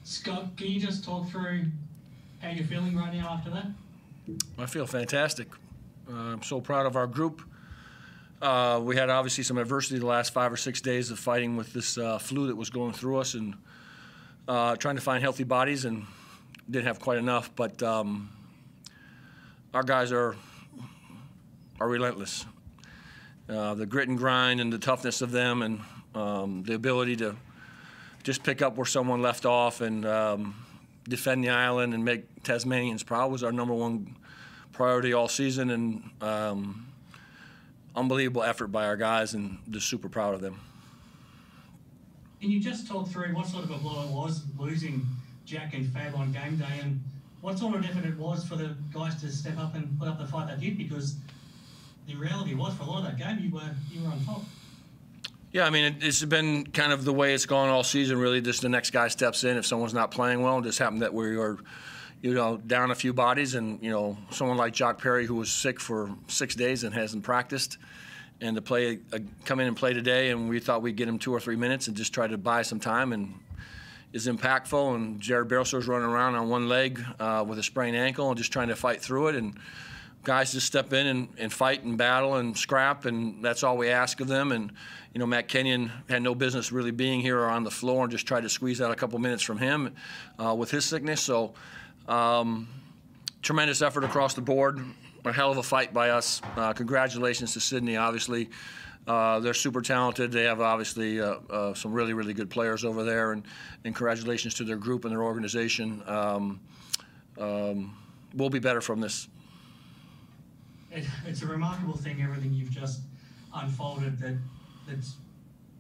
Scott, can you just talk through how you're feeling right now after that? I feel fantastic. I'm so proud of our group. We had obviously some adversity the last 5 or 6 days of fighting with this flu that was going through us and trying to find healthy bodies, and didn't have quite enough. But our guys are relentless. The grit and grind and the toughness of them, and the ability to just pick up where someone left off and defend the island and make Tasmanians proud was our #1 priority all season, and unbelievable effort by our guys, and just super proud of them. Can you just talk through what sort of a blow it was losing Jack and Fab on game day, and what sort of effort it was for the guys to step up and put up the fight they did? Because the reality was, for a lot of that game, you were on top. Yeah, I mean, it's been kind of the way it's gone all season, really. Just the next guy steps in if someone's not playing well. It just happened that we were, down a few bodies, and, someone like Jock Perry, who was sick for 6 days and hasn't practiced, and to come in and play today, and we thought we'd get him 2 or 3 minutes and just try to buy some time, and is impactful. And Jared Barrelsor's running around on one leg with a sprained ankle and just trying to fight through it, and guys just step in and fight and battle and scrap, and that's all we ask of them. And Matt Kenyon had no business really being here or on the floor, and just tried to squeeze out a couple minutes from him with his sickness. So tremendous effort across the board. A hell of a fight by us. Congratulations to Sydney, obviously. They're super talented. They have obviously some really, really good players over there, and congratulations to their group and their organization. We'll be better from this. It's a remarkable thing, everything you've just unfolded that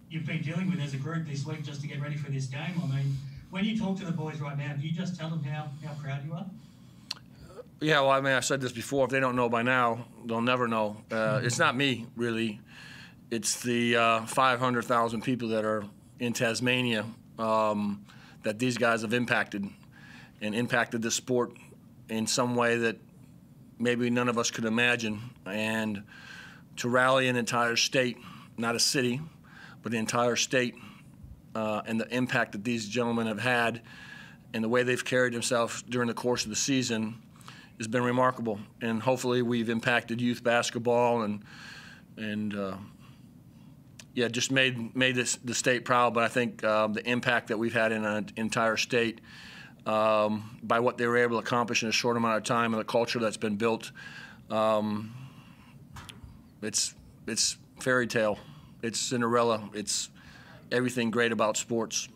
you've been dealing with as a group this week just to get ready for this game. I mean, when you talk to the boys right now, do you just tell them how proud you are? Yeah, well, I mean, I've said this before. If they don't know by now, they'll never know. It's not me, really. It's the 500,000 people that are in Tasmania that these guys have impacted, and impacted the sport in some way that maybe none of us could imagine. And to rally an entire state, not a city, but the entire state, and the impact that these gentlemen have had and the way they've carried themselves during the course of the season has been remarkable. And hopefully we've impacted youth basketball and just made the state proud. But I think the impact that we've had in an entire state by what they were able to accomplish in a short amount of time, and the culture that's been built, it's fairy tale. It's Cinderella. It's everything great about sports.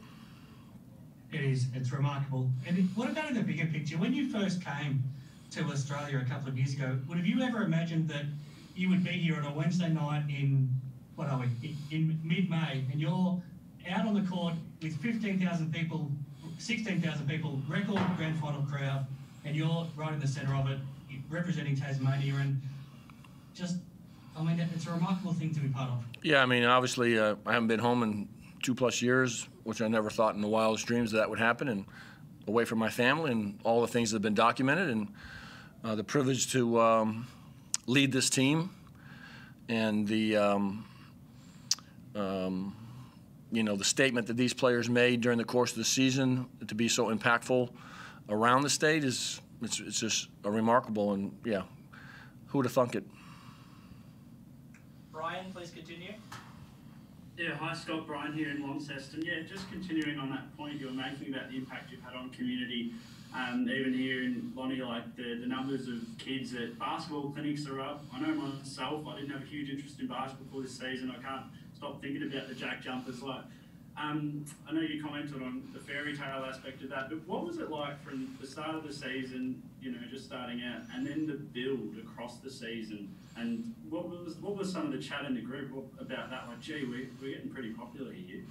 It is. It's remarkable. And what about in the bigger picture? When you first came to Australia a couple of years ago, would have you ever imagined that you would be here on a Wednesday night in mid-May, and you're out on the court with 15,000 people, 16,000 people, record grand final crowd, and you're right in the centre of it, representing Tasmania, and it's a remarkable thing to be part of. Yeah, I mean, obviously, I haven't been home in 2+ years, which I never thought in the wildest dreams that would happen, and away from my family and all the things that have been documented, and the privilege to lead this team, and the the statement that these players made during the course of the season to be so impactful around the state it's just a remarkable. And yeah, who would have thunk it? Brian, please continue. Yeah, hi Scott, Brian here in Launceston. Yeah, just continuing on that point you were making about the impact you've had on community, even here in Lonnie, like the numbers of kids at basketball clinics are up. I know myself, I didn't have a huge interest in basketball this season. I can't stop thinking about the JackJumpers. I know you commented on the fairy tale aspect of that, but what was it like from the start of the season, just starting out, and then the build across the season? And what was some of the chat in the group about that? Like, gee, we're getting pretty popular here.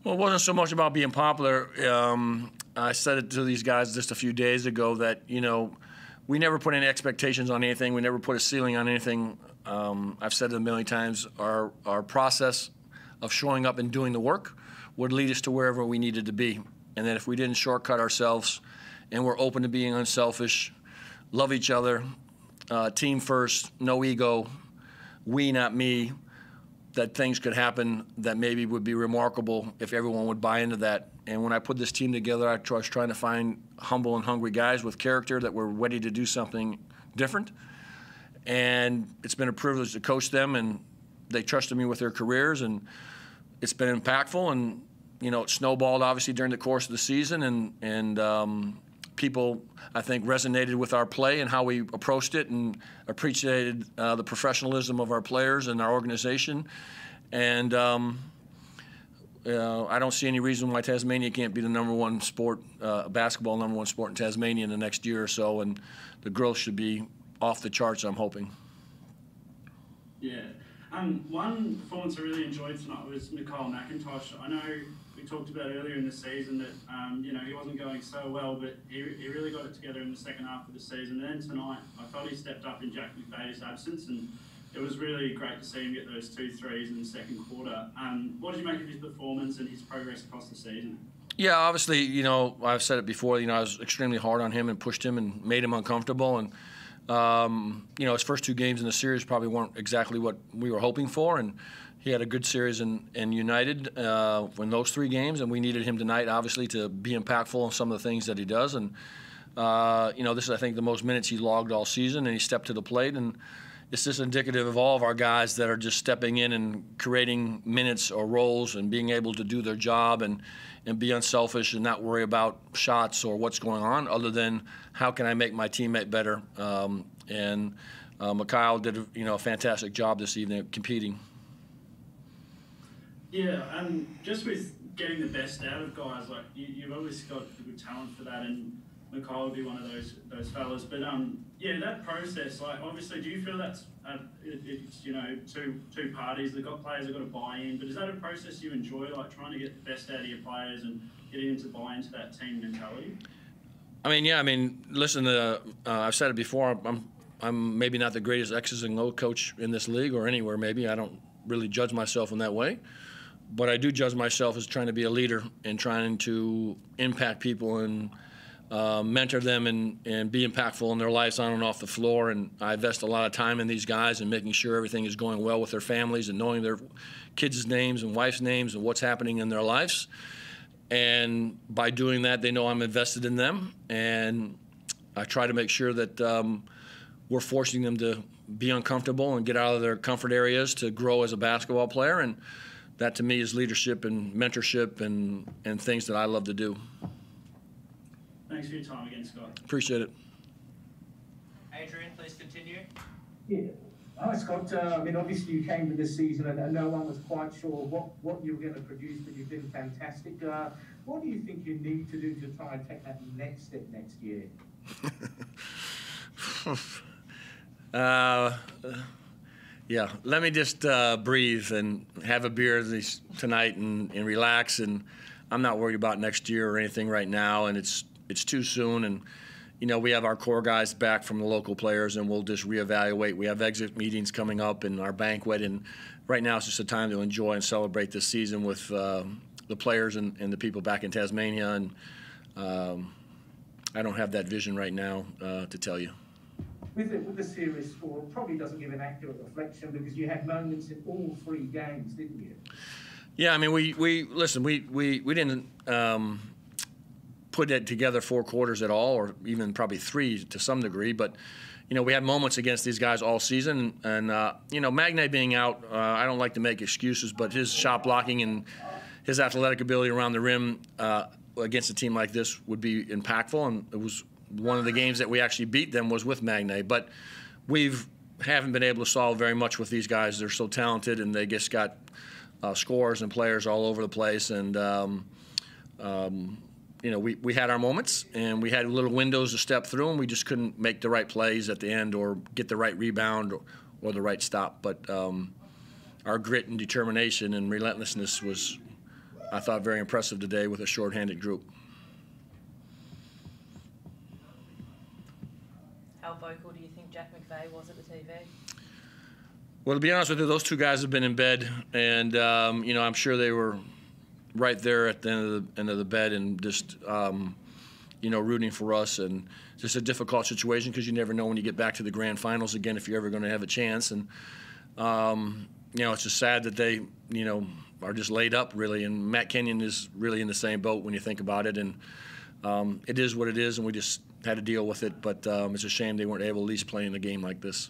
Well, it wasn't so much about being popular. I said it to these guys just a few days ago that, we never put any expectations on anything. We never put a ceiling on anything. I've said it a million times. Our process of showing up and doing the work would lead us to wherever we needed to be. And that if we didn't shortcut ourselves and we're open to being unselfish, love each other, team first, no ego, we, not me, that things could happen that maybe would be remarkable if everyone would buy into that. And when I put this team together, I was trying to find humble and hungry guys with character that were ready to do something different. And it's been a privilege to coach them, and they trusted me with their careers, and it's been impactful. And it snowballed obviously during the course of the season, and people, I think, resonated with our play and how we approached it, and appreciated the professionalism of our players and our organization. And I don't see any reason why Tasmania can't be the #1 sport, basketball #1 sport in Tasmania in the next year or so, and the growth should be off the charts, I'm hoping. Yeah. One performance I really enjoyed tonight was Mikhail McIntosh. I know we talked about earlier in the season that he wasn't going so well, but he really got it together in the second half of the season. And then tonight, I felt he stepped up in Jack McVeigh's absence, and it was really great to see him get those 2 threes in the second quarter. What did you make of his performance and his progress across the season? Yeah, obviously, I've said it before. I was extremely hard on him and pushed him and made him uncomfortable. And his first 2 games in the series probably weren't exactly what we were hoping for, and he had a good series in United in those 3 games, and we needed him tonight, obviously, to be impactful on some of the things that he does. And this is, I think, the most minutes he logged all season, and he stepped to the plate, and it's just indicative of all of our guys that are just stepping in and creating minutes or roles and being able to do their job and be unselfish and not worry about shots or what's going on, other than how can I make my teammate better. Mikhail did a fantastic job this evening competing. Yeah, just with getting the best out of guys, like you've obviously got the good talent for that, and Mikhail would be one of those fellas. But that process, like, obviously, do you feel that's it's two parties? Players have got to buy in, but is that a process you enjoy, like trying to get the best out of your players and getting them to buy into that team mentality? Listen, I've said it before. I'm maybe not the greatest X's and O coach in this league or anywhere. Maybe I don't really judge myself in that way, but I do judge myself as trying to be a leader and trying to impact people and mentor them and be impactful in their lives on and off the floor. And I invest a lot of time in these guys and making sure everything is going well with their families and knowing their kids' names and wives' names and what's happening in their lives. And by doing that, they know I'm invested in them. And I try to make sure that we're forcing them to be uncomfortable and get out of their comfort areas to grow as a basketball player. And that, to me, is leadership and mentorship and things that I love to do. Thanks for your time again, Scott. Appreciate it. Adrian, please continue. Yeah. Hi, Scott. Obviously you came to this season and no one was quite sure what you were going to produce, but you've been fantastic. What do you think you need to do to try and take that next step next year? Yeah, let me just breathe and have a beer tonight and relax. And I'm not worried about next year or anything right now, and it's too soon. And we have our core guys back from the local players, and we'll just reevaluate. We have exit meetings coming up and our banquet, and right now it's just a time to enjoy and celebrate this season with the players and the people back in Tasmania. And I don't have that vision right now to tell you. With the series score, probably doesn't give an accurate reflection because you had moments in all 3 games, didn't you? Yeah, we didn't put it together 4 quarters at all, or even probably 3 to some degree. But we had moments against these guys all season, and Magne being out, I don't like to make excuses, but his shot blocking and his athletic ability around the rim against a team like this would be impactful, and it was one of the games that we actually beat them was with Magne. But haven't been able to solve very much with these guys. They're so talented, and they just got scorers and players all over the place. And we had our moments, and we had little windows to step through, and we just couldn't make the right plays at the end or get the right rebound or the right stop. But our grit and determination and relentlessness was, I thought, very impressive today with a shorthanded group. How vocal do you think Jack McVeigh was at the TV? Well, to be honest with you, those 2 guys have been in bed, and I'm sure they were right there at the end of the bed and just rooting for us. And just a difficult situation because you never know when you get back to the grand finals again if you're ever going to have a chance. And you know, it's just sad that they, you know, are just laid up really. And Matt Kenyon is really in the same boat when you think about it. And it is what it is, and we just had to deal with it. But it's a shame they weren't able to at least play in a game like this.